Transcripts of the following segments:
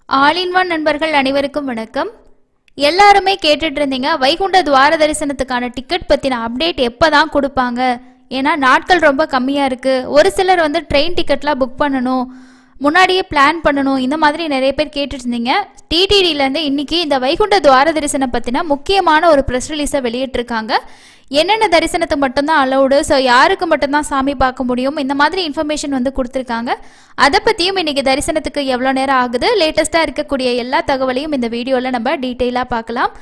All in one நண்பர்கள் அனைவருக்கும் வணக்கம். எல்லாருமே கேட்டுட்டு இருந்தீங்க வைகுண்ட துவார தரிசனத்துக்கான டிக்கெட் பற்றின அப்டேட் எப்போ தான் கொடுப்பாங்க, ஏன்னா நாட்கள் ரொம்ப கம்மியாக இருக்குது. ஒரு சிலர் வந்து ட்ரெயின் டிக்கெட்லாம் புக் பண்ணணும், முன்னாடியே பிளான் பண்ணணும், இந்த மாதிரி நிறைய பேர் கேட்டுட்டு இருந்தீங்க. டிடிடியிலேருந்து இன்றைக்கி இந்த வைகுண்ட துவார தரிசனம் பற்றின முக்கியமான ஒரு ப்ரெஸ் ரிலீஸை வெளியிட்டிருக்காங்க. என்னென்ன தரிசனத்தை மட்டும்தான் அலௌடு, ஸோ யாருக்கு மட்டும்தான் சாமி பார்க்க முடியும், இந்த மாதிரி இன்ஃபர்மேஷன் வந்து கொடுத்துருக்காங்க. அதை பற்றியும் இன்றைக்கி தரிசனத்துக்கு எவ்வளோ நேரம் ஆகுது, லேட்டஸ்ட்டாக இருக்கக்கூடிய எல்லா தகவலையும் இந்த வீடியோவில் நம்ம டீட்டெயிலாக பார்க்கலாம்.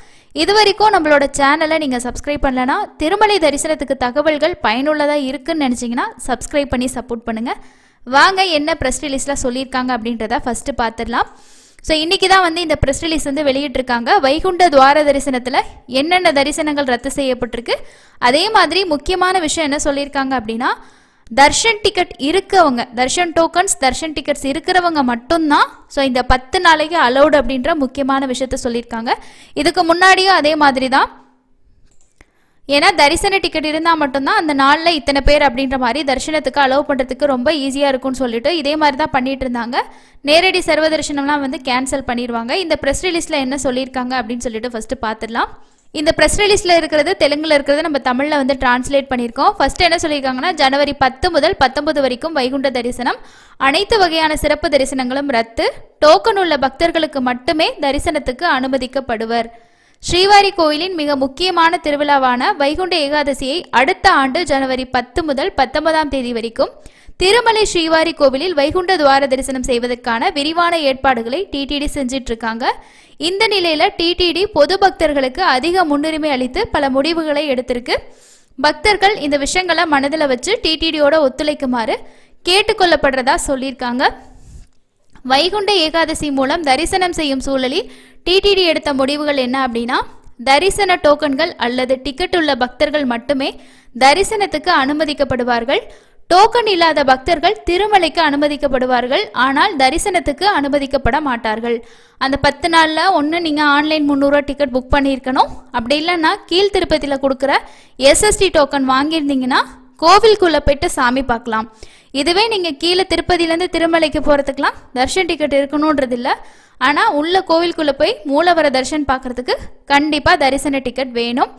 இது வரைக்கும் நம்மளோட சேனலை நீங்கள் சப்ஸ்கிரைப் பண்ணலன்னா, திருமலை தரிசனத்துக்கு தகவல்கள் பயனுள்ளதாக இருக்குன்னு நினச்சிங்கன்னா சப்ஸ்கிரைப் பண்ணி சப்போர்ட் பண்ணுங்கள். வாங்க என்ன ப்ரெஸ் ரிலீஸில் சொல்லியிருக்காங்க அப்படின்றத ஃபஸ்ட்டு பார்த்துடலாம். ஸோ இன்றைக்கி தான் வந்து இந்த ப்ரெஸ் ரிலீஸ் வந்து வெளியிட்டிருக்காங்க. வைகுண்ட துவார தரிசனத்தில் என்னென்ன தரிசனங்கள் ரத்து செய்யப்பட்டிருக்கு, அதே மாதிரி முக்கியமான விஷயம் என்ன சொல்லியிருக்காங்க அப்படின்னா, தர்ஷன் டிக்கெட் இருக்கவங்க, தர்ஷன் டோக்கன்ஸ் தர்ஷன் டிக்கெட்ஸ் இருக்கிறவங்க மட்டும்தான் ஸோ இந்த 10 நாளைக்கு அலௌடு அப்படின்ற முக்கியமான விஷயத்த சொல்லியிருக்காங்க. இதுக்கு முன்னாடியும் அதே மாதிரி தான், ஏன்னா தரிசன டிக்கெட் இருந்தால் மட்டும்தான் அந்த நாளில் இத்தனை பேர் அப்படின்ற மாதிரி தரிசனத்துக்கு அலோவ் பண்ணுறதுக்கு ரொம்ப ஈஸியாக இருக்கும்னு சொல்லிட்டு இதே மாதிரி தான் பண்ணிட்டு இருந்தாங்க. நேரடி சர்வ தரிசனம்லாம் வந்து கேன்சல் பண்ணிடுவாங்க. இந்த ப்ரெஸ் ரிலீஸில் என்ன சொல்லியிருக்காங்க அப்படின்னு சொல்லிட்டு ஃபஸ்ட்டு பார்த்துடலாம். இந்த ப்ரெஸ் ரிலீஸில் இருக்கிறது தெலுங்கில் இருக்கிறது நம்ம தமிழில் வந்து டிரான்ஸ்லேட் பண்ணியிருக்கோம். ஃபஸ்ட்டு என்ன சொல்லியிருக்காங்கன்னா, ஜனவரி 10 முதல் 19 வரைக்கும் வைகுண்ட தரிசனம், அனைத்து வகையான சிறப்பு தரிசனங்களும் ரத்து, டோக்கன் உள்ள பக்தர்களுக்கு மட்டுமே தரிசனத்துக்கு அனுமதிக்கப்படுவர். ஸ்ரீவாரி கோயிலின் மிக முக்கியமான திருவிழாவான வைகுண்ட ஏகாதசியை அடுத்த ஆண்டு ஜனவரி 10 முதல் 19ஆம் தேதி வரைக்கும் திருமலை ஸ்ரீவாரி கோவிலில் வைகுண்ட துவார தரிசனம் செய்வதற்கான விரிவான ஏற்பாடுகளை டிடிடி செஞ்சிட்டு இருக்காங்க. இந்த நிலையில டிடிடி பொது பக்தர்களுக்கு அதிக முன்னுரிமை அளித்து பல முடிவுகளை எடுத்திருக்கு. பக்தர்கள் இந்த விஷயங்களை மனதில் வச்சு டிடிடியோட ஒத்துழைக்குமாறு கேட்டுக்கொள்ளப்படுறதா சொல்லியிருக்காங்க. வைகுண்ட ஏகாதசி மூலம் தரிசனம் செய்யும் சூழலில் டிடிடி எடுத்த முடிவுகள் என்ன அப்படின்னா, தரிசன டோக்கன்கள் அல்லது டிக்கெட் உள்ள பக்தர்கள் மட்டுமே தரிசனத்துக்கு அனுமதிக்கப்படுவார்கள். டோக்கன் இல்லாத பக்தர்கள் திருமலைக்கு அனுமதிக்கப்படுவார்கள், ஆனால் தரிசனத்துக்கு அனுமதிக்கப்பட மாட்டார்கள். அந்த 10 நாளில் ஒன்று நீங்கள் ஆன்லைன் 300 டிக்கெட் புக் பண்ணியிருக்கணும், அப்படி இல்லைன்னா கீழ் திருப்பதியில் கொடுக்குற எஸ்எஸ்டி டோக்கன் வாங்கியிருந்தீங்கன்னா கோவிலுக்குள்ளே போய்ட்டு சாமி பார்க்கலாம். இதுவே நீங்கள் கீழே திருப்பதியிலேருந்து திருமலைக்கு போகிறதுக்கெலாம் தர்ஷன் டிக்கெட் இருக்கணுன்றது இல்லை, ஆனால் உள்ள கோவிலுக்குள்ளே போய் மூலவர தர்ஷன் பார்க்குறதுக்கு கண்டிப்பாக தரிசன டிக்கெட் வேணும்.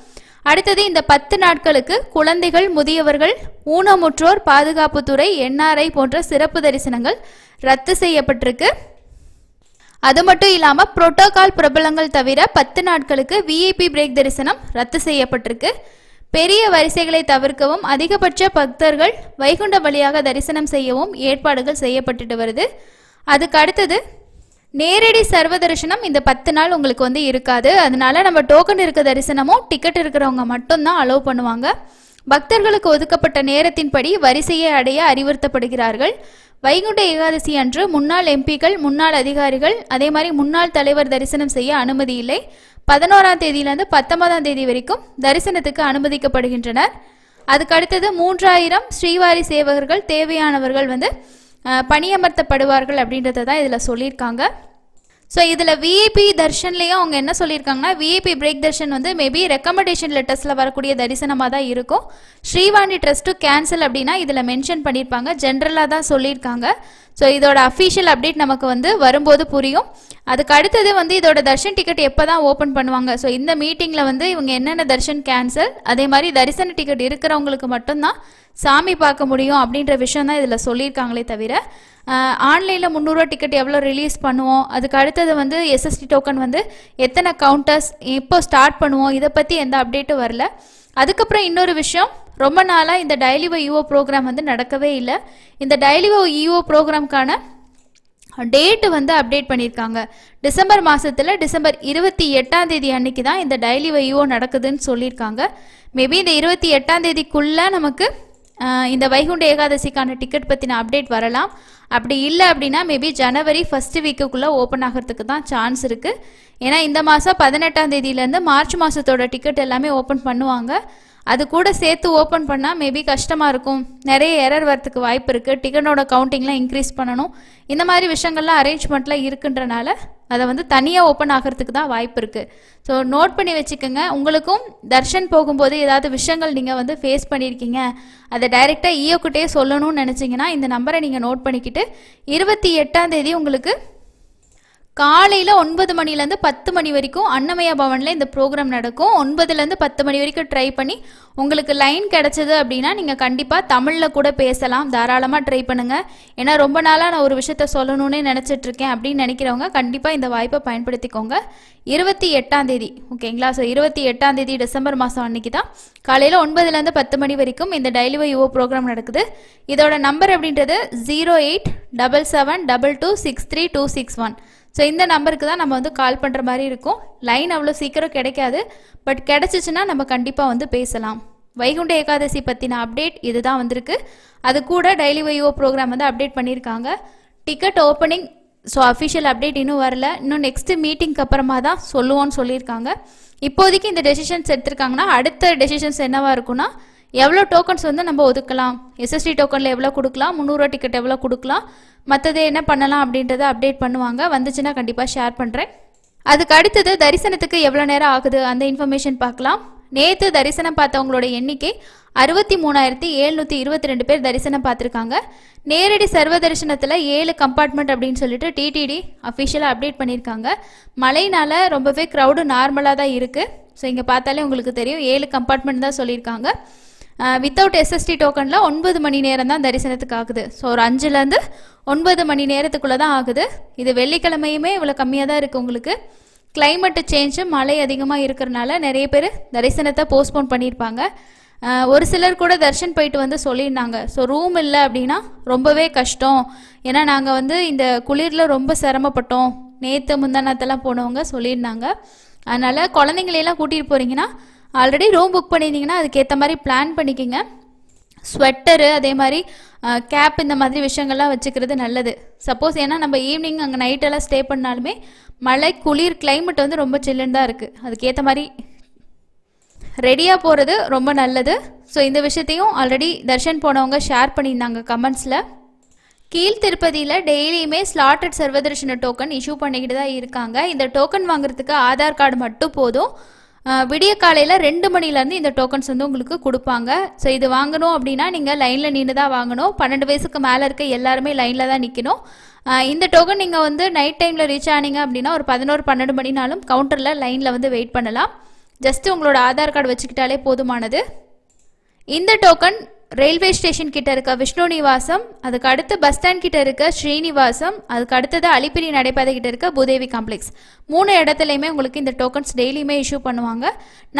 அடுத்தது, இந்த 10 நாட்களுக்கு குழந்தைகள், முதியவர்கள், ஊனமுற்றோர் பாதுகாப்புத்துறை, என்ஆர்ஐ போன்ற சிறப்பு தரிசனங்கள் ரத்து செய்யப்பட்டிருக்கு. அது மட்டும் இல்லாமல் புரோட்டோகால் பிரபலங்கள் தவிர 10 நாட்களுக்கு விஐபி பிரேக் தரிசனம் ரத்து செய்யப்பட்டிருக்கு. பெரிய வரிசைகளை தவிர்க்கவும் அதிகபட்ச பக்தர்கள் வைகுண்ட வழியாக தரிசனம் செய்யவும் ஏற்பாடுகள் செய்யப்பட்டுட்டு வருது. அதுக்கு அடுத்தது, நேரடி சர்வ தரிசனம் இந்த 10 நாள் உங்களுக்கு வந்து இருக்காது. அதனால நம்ம டோக்கன் இருக்க தரிசனமும் டிக்கெட் இருக்கிறவங்க மட்டும்தான் அலோவ் பண்ணுவாங்க. பக்தர்களுக்கு ஒதுக்கப்பட்ட நேரத்தின்படி வரிசையை அடைய அறிவுறுத்தப்படுகிறார்கள். வைகுண்ட ஏகாதசி அன்று முன்னாள் எம்பிக்கள், முன்னாள் அதிகாரிகள், அதே மாதிரி முன்னாள் தலைவர் தரிசனம் செய்ய அனுமதி இல்லை. 11ஆம் தேதியிலிருந்து 19ஆம் தேதி வரைக்கும் தரிசனத்துக்கு அனுமதிக்கப்படுகின்றனர். அதுக்கு அடுத்தது 3000 ஸ்ரீவாரி சேவகர்கள் தேவையானவர்கள் வந்து பணியமர்த்தப்படுவார்கள் அப்படின்றத தான் இதில் சொல்லியிருக்காங்க. ஸோ இதில் விஐபி தர்ஷன்லேயும் அவங்க என்ன சொல்லியிருக்காங்கன்னா, விஐபி பிரேக் தர்ஷன் வந்து மேபி ரெக்கமெண்டேஷன் லெட்டர்ஸில் வரக்கூடிய தரிசனமாக தான் இருக்கும். ஸ்ரீவாணி ட்ரஸ்ட்டு கேன்சல் அப்படின்னா இதில் மென்ஷன் பண்ணியிருப்பாங்க, ஜென்ரலாக தான் சொல்லியிருக்காங்க. ஸோ இதோட அஃபிஷியல் அப்டேட் நமக்கு வந்து வரும்போது புரியும். அதுக்கு அடுத்தது வந்து இதோட தர்ஷன் டிக்கெட் எப்போ தான் ஓப்பன் பண்ணுவாங்க, ஸோ இந்த மீட்டிங்கில் வந்து இவங்க என்னென்ன தர்ஷன் கேன்சல், அதே மாதிரி தரிசன டிக்கெட் இருக்கிறவங்களுக்கு மட்டும்தான் சாமி பார்க்க முடியும் அப்படின்ற விஷயம் தான் இதில் சொல்லியிருக்காங்களே தவிர, ஆன்லைனில் 300 டிக்கெட் எவ்வளோ ரிலீஸ் பண்ணுவோம், அதுக்கு அடுத்தது வந்து எஸ்எஸ்டி டோக்கன் வந்து எத்தனை கவுண்டர்ஸ் எப்போ ஸ்டார்ட் பண்ணுவோம், இதை பற்றி எந்த அப்டேட்டும் வரல. அதுக்கப்புறம் இன்னொரு விஷயம், ரொம்ப நாளாக இந்த டைலிவோ ஈஓ ப்ரோக்ராம் வந்து நடக்கவே இல்லை. இந்த டைலிவோ ஈஓ ப்ரோக்ராம்க்கான டேட்டு வந்து அப்டேட் பண்ணியிருக்காங்க. டிசம்பர் மாதத்தில் டிசம்பர் 28ஆம் தேதி அன்னைக்கு தான் இந்த டைலிவோ ஈஓ நடக்குதுன்னு சொல்லியிருக்காங்க. மேபி இந்த 28ஆம் தேதிக்குள்ளே நமக்கு இந்த வைகுண்ட ஏகாதசிக்கான டிக்கெட் பற்றின அப்டேட் வரலாம். அப்படி இல்லை அப்படின்னா மேபி ஜனவரி 1st வீக்குக்குள்ளே ஓப்பன் ஆகிறதுக்கு தான் சான்ஸ் இருக்குது. ஏன்னா இந்த மாதம் 18ஆம் தேதியிலேருந்து மார்ச் மாதத்தோட டிக்கெட் எல்லாமே ஓப்பன் பண்ணுவாங்க. அது கூட சேர்த்து ஓப்பன் பண்ணால் மேபி கஷ்டமாக இருக்கும், நிறைய எரர் வரத்துக்கு வாய்ப்பு இருக்குது, டிக்கெட்டோட கவுண்டிங்லாம் இன்க்ரீஸ் பண்ணணும், இந்த மாதிரி விஷயங்கள்லாம் அரேஞ்ச்மெண்ட்லாம் இருக்குன்றனால அதை வந்து தனியாக ஓப்பன் ஆகிறதுக்கு தான் வாய்ப்பு இருக்குது. ஸோ நோட் பண்ணி வச்சுக்கோங்க. உங்களுக்கும் தர்ஷன் போகும்போது ஏதாவது விஷயங்கள் நீங்கள் வந்து ஃபேஸ் பண்ணியிருக்கீங்க, அதை டைரெக்டாக ஈயோக்கிட்டே சொல்லணும்னு நினச்சிங்கன்னா இந்த நம்பரை நீங்கள் நோட் பண்ணிக்கிட்டு 28ஆம் தேதி உங்களுக்கு காலையில் 9 மணிலேருந்து 10 மணி வரைக்கும் அன்னமயா பவனில் இந்த ப்ரோக்ராம் நடக்கும். 9லேருந்து 10 மணி வரைக்கும் ட்ரை பண்ணி உங்களுக்கு லைன் கிடச்சிது அப்படின்னா நீங்கள் கண்டிப்பாக தமிழில் கூட பேசலாம். தாராளமாக ட்ரை பண்ணுங்கள். ஏன்னா ரொம்ப நாளாக நான் ஒரு விஷயத்த சொல்லணும்னு நினச்சிட்ருக்கேன் அப்படின்னு நினைக்கிறவங்க கண்டிப்பாக இந்த வாய்ப்பை பயன்படுத்திக்கோங்க. 28ஆம் தேதி ஓகேங்களா? ஸோ 28ஆம் தேதி டிசம்பர் மாதம் அன்றைக்கி தான் காலையில் 9லேருந்து 10 மணி வரைக்கும் இந்த டெய்லி வை யுவோ ப்ரோக்ராம் நடக்குது. இதோட நம்பர் அப்படின்றது 087722632661. ஸோ இந்த நம்பருக்கு தான் நம்ம வந்து கால் பண்ணுற மாதிரி இருக்கும். லைன் அவ்வளோ சீக்கிரம் கிடைக்காது, பட் கிடச்சிச்சின்னா நம்ம கண்டிப்பாக வந்து பேசலாம். வைகுண்ட ஏகாதசி பற்றின அப்டேட் இது தான் வந்திருக்கு. அது கூட டெய்லி வைஓ ப்ரோக்ராம் வந்து அப்டேட் பண்ணியிருக்காங்க. Ticket opening so official update இன்னும் வரல. இன்னும் நெக்ஸ்ட்டு மீட்டிங்க்கு அப்புறமா தான் சொல்லுவோன்னு சொல்லியிருக்காங்க. இப்போதைக்கு இந்த டெசிஷன்ஸ் எடுத்திருக்காங்கன்னா அடுத்த டெசிஷன்ஸ் என்னவாக இருக்குன்னா எவ்வளோ டோக்கன்ஸ் வந்து நம்ம ஒதுக்கலாம், எஸ்எஸ்டி டோக்கனில் எவ்வளோ கொடுக்கலாம், 300 டிக்கெட் எவ்வளோ கொடுக்கலாம், மற்றது என்ன பண்ணலாம் அப்படின்றத அப்டேட் பண்ணுவாங்க. வந்துச்சுன்னா கண்டிப்பாக ஷேர் பண்ணுறேன். அதுக்கு அடுத்தது தரிசனத்துக்கு எவ்வளோ நேரம் ஆகுது அந்த இன்ஃபர்மேஷன் பார்க்கலாம். நேற்று தரிசனம் பார்த்தவங்களோட எண்ணிக்கை 63,722 பேர் தரிசனம் பார்த்துருக்காங்க. நேரடி சர்வ தரிசனத்தில் 7 கம்பார்ட்மெண்ட் அப்படின்னு சொல்லிட்டு டிடிடி அஃபிஷியலாக அப்டேட் பண்ணியிருக்காங்க. மழையினால் ரொம்பவே க்ரௌடு நார்மலாக தான் இருக்குது. ஸோ இங்கே பார்த்தாலே உங்களுக்கு தெரியும் 7 கம்பார்ட்மெண்ட் தான் சொல்லியிருக்காங்க. வித்தவுட் எஸ்எஸ்டி டோக்கனில் 9 மணி நேரம் தான் தரிசனத்துக்கு ஆகுது. ஸோ ஒரு 5லேருந்து 9 மணி நேரத்துக்குள்ளே தான் ஆகுது. இது வெள்ளிக்கிழமையுமே இவ்வளோ கம்மியாக தான் இருக்குது. உங்களுக்கு கிளைமேட்டு சேஞ்சு மழை அதிகமாக இருக்கிறனால நிறைய பேர் தரிசனத்தை போஸ்ட்போன் பண்ணியிருப்பாங்க. ஒரு சிலர் கூட தர்ஷன் போயிட்டு வந்து சொல்லியிருந்தாங்க, ஸோ ரூம் இல்லை அப்படின்னா ரொம்பவே கஷ்டம், ஏன்னா நாங்கள் வந்து இந்த குளிரில் ரொம்ப சிரமப்பட்டோம், நேற்று முந்தானத்தெல்லாம் போனவங்க சொல்லியிருந்தாங்க. அதனால் குழந்தைங்களையெல்லாம் கூட்டிகிட்டு போகிறீங்கன்னா ஆல்ரெடி ரூம் புக் பண்ணியிருந்தீங்கன்னா அதுக்கேற்ற மாதிரி பிளான் பண்ணிக்கிங்க. ஸ்வெட்டரு அதே மாதிரி கேப் இந்த மாதிரி விஷயங்கள்லாம் வச்சுக்கிறது நல்லது. சப்போஸ் ஏன்னா நம்ம ஈவினிங் அங்கே நைட்டெல்லாம் ஸ்டே பண்ணாலுமே மழை குளிர் கிளைமேட் வந்து ரொம்ப சில்லுன்னு தான் இருக்குது. அதுக்கேற்ற மாதிரி ரெடியாக போகிறது ரொம்ப நல்லது. ஸோ இந்த விஷயத்தையும் ஆல்ரெடி தர்ஷன் போனவங்க ஷேர் பண்ணியிருந்தாங்க கமெண்ட்ஸில். கீழ் திருப்பதியில் டெய்லியுமே ஸ்லாட்டட் சர்வதர்ஷன டோக்கன் இஷ்யூ பண்ணிக்கிட்டு தான் இருக்காங்க. இந்த டோக்கன் வாங்குறதுக்கு ஆதார் கார்டு மட்டும் போதும். விடிய காலையில் 2 மணிலேருந்து இந்த டோக்கன்ஸ் வந்து உங்களுக்கு கொடுப்பாங்க. ஸோ இது வாங்கணும் அப்படின்னா நீங்கள் லைனில் நின்று தான் வாங்கணும். 12 வயசுக்கு மேலே இருக்க எல்லாருமே லைனில் தான் நிற்கணும். இந்த டோக்கன் நீங்கள் வந்து நைட் டைமில் ரீச் ஆனீங்க அப்படின்னா ஒரு 11-12 மணினாலும் கவுண்டரில் லைனில் வந்து வெயிட் பண்ணலாம். ஜஸ்ட்டு உங்களோட ஆதார் கார்டு வச்சுக்கிட்டாலே போதுமானது. இந்த டோக்கன் ரயில்வே ஸ்டேஷன் கிட்ட இருக்க விஷ்ணு நிவாசம், அதுக்கு அடுத்து பஸ் ஸ்டாண்ட் கிட்ட இருக்க ஸ்ரீனிவாசம், அதுக்கு அடுத்தது அலிப்பிரி நடைபாதை கிட்ட இருக்க பூதேவி காம்ப்ளெக்ஸ், 3 இடத்துலையுமே உங்களுக்கு இந்த டோக்கன்ஸ் டெய்லியுமே இஷ்யூ பண்ணுவாங்க.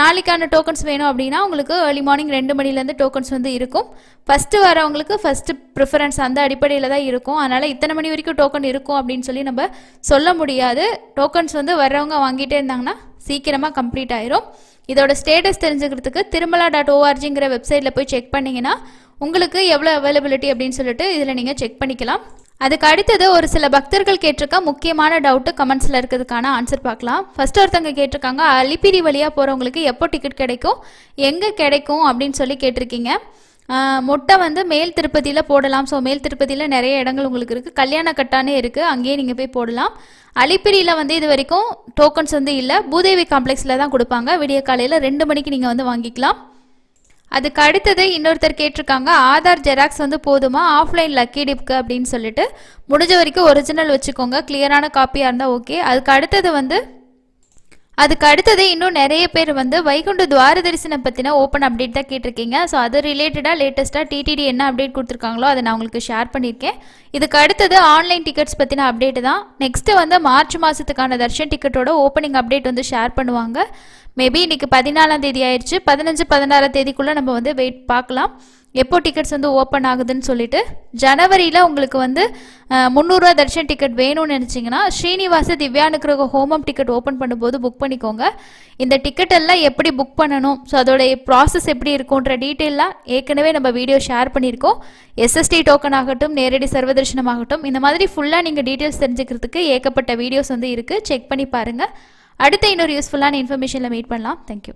நாளைக்கான டோக்கன்ஸ் வேணும் அப்படின்னா உங்களுக்கு ஏர்லி மார்னிங் 2 மணிலேருந்து டோக்கன்ஸ் வந்து இருக்கும். ஃபஸ்ட்டு வரவங்களுக்கு ஃபஸ்ட்டு ப்ரிஃபரன்ஸ் அந்த அடிப்படையில் தான் இருக்கும். அதனால் இத்தனை மணி வரைக்கும் டோக்கன் இருக்கும் அப்படின்னு சொல்லி நம்ம சொல்ல முடியாது. டோக்கன்ஸ் வந்து வர்றவங்க வாங்கிட்டே இருந்தாங்கன்னா சீக்கிரமாக கம்ப்ளீட் ஆயிரும். இதோட ஸ்டேட்டஸ் தெரிஞ்சுக்கிறதுக்கு திருமலா.orgங்கிற வெப்சைட்டில் போய் செக் பண்ணிங்கன்னா உங்களுக்கு எவ்வளோ அவைலபிலிட்டி அப்படின்னு சொல்லிட்டு இதில் நீங்கள் செக் பண்ணிக்கலாம். அதுக்கு அடுத்தது ஒரு சில பக்தர்கள் கேட்டிருக்க முக்கியமான டவுட்டு கமெண்ட்ஸில் இருக்கிறதுக்கான ஆன்சர் பார்க்கலாம். ஃபர்ஸ்ட் ஒருத்தவங்க கேட்டிருக்காங்க, அலிப்பிரி வழியாக போகிறவங்களுக்கு எப்போ டிக்கெட் கிடைக்கும், எங்கே கிடைக்கும் அப்படின்னு சொல்லி கேட்டிருக்கீங்க. மொட்டை வந்து மேல் திருப்பதியில் போடலாம். ஸோ மேல் திருப்பதியில் நிறைய இடங்கள் உங்களுக்கு இருக்குது. கல்யாணக்கட்டானே இருக்குது, அங்கேயே நீங்கள் போய் போடலாம். அலிப்பிரியில் வந்து இது வரைக்கும் டோக்கன்ஸ் வந்து இல்லை. பூதேவி காம்ப்ளெக்ஸில் தான் கொடுப்பாங்க. விடிய காலையில் 2 மணிக்கு நீங்கள் வந்து வாங்கிக்கலாம். அதுக்கு அடுத்தது இன்னொருத்தர் கேட்டிருக்காங்க, ஆதார் ஜெராக்ஸ் வந்து போதுமா ஆஃப்லைன் லக்கி டிப்க்கு அப்படின்னு சொல்லிட்டு. முடிஞ்ச வரைக்கும் ஒரிஜினல் வச்சுக்கோங்க, கிளியரான காப்பியாக இருந்தால் ஓகே. அதுக்கு அடுத்தது இன்னும் நிறைய பேர் வந்து வைகுண்ட துவார தரிசனம் பற்றின ஓப்பன் அப்டேட் தான் கேட்டிருக்கீங்க. ஸோ அது ரிலேட்டடாக லேட்டஸ்ட்டாக டிடிடி என்ன அப்டேட் கொடுத்துருக்காங்களோ அதை நான் உங்களுக்கு ஷேர் பண்ணியிருக்கேன். இதுக்கு அடுத்தது ஆன்லைன் டிக்கெட்ஸ் பற்றின அப்டேட்டு தான். நெக்ஸ்ட்டு வந்து மார்ச் மாதத்துக்கான தர்ஷன் டிக்கெட்டோட ஓப்பனிங் அப்டேட் வந்து ஷேர் பண்ணுவாங்க. மேபி இன்றைக்கி 14ஆம் தேதி ஆயிடுச்சு. 15-16ஆம் தேதிக்குள்ளே நம்ம வந்து வெயிட் பார்க்கலாம் எப்போ டிக்கெட்ஸ் வந்து ஓப்பன் ஆகுதுன்னு சொல்லிட்டு. ஜனவரியில் உங்களுக்கு வந்து 300 ரூபா தர்ஷன் டிக்கெட் வேணும்னு நினச்சிங்கன்னா ஸ்ரீனிவாச திவ்யானுக்கிரக ஹோமம் டிக்கெட் ஓப்பன் பண்ணும்போது புக் பண்ணிக்கோங்க. இந்த டிக்கெட் எல்லாம் எப்படி புக் பண்ணணும், ஸோ அதோடைய ப்ராசஸ் எப்படி இருக்குன்ற டீட்டெயிலாம் ஏற்கனவே நம்ம வீடியோ ஷேர் பண்ணியிருக்கோம். எஸ்எஸ்டி டோக்கன் ஆகட்டும், நேரடி சர்வதர்ஷனம் ஆகட்டும், இந்த மாதிரி ஃபுல்லாக நீங்கள் டீட்டெயில்ஸ் தெரிஞ்சுக்கிறதுக்கு ஏகப்பட்ட வீடியோஸ் வந்து இருக்குது. செக் பண்ணி பாருங்கள். அடுத்த இன்னொரு யூஸ்ஃபுல்லான இன்ஃபர்மேஷனில் மீட் பண்ணலாம். தேங்க்யூ.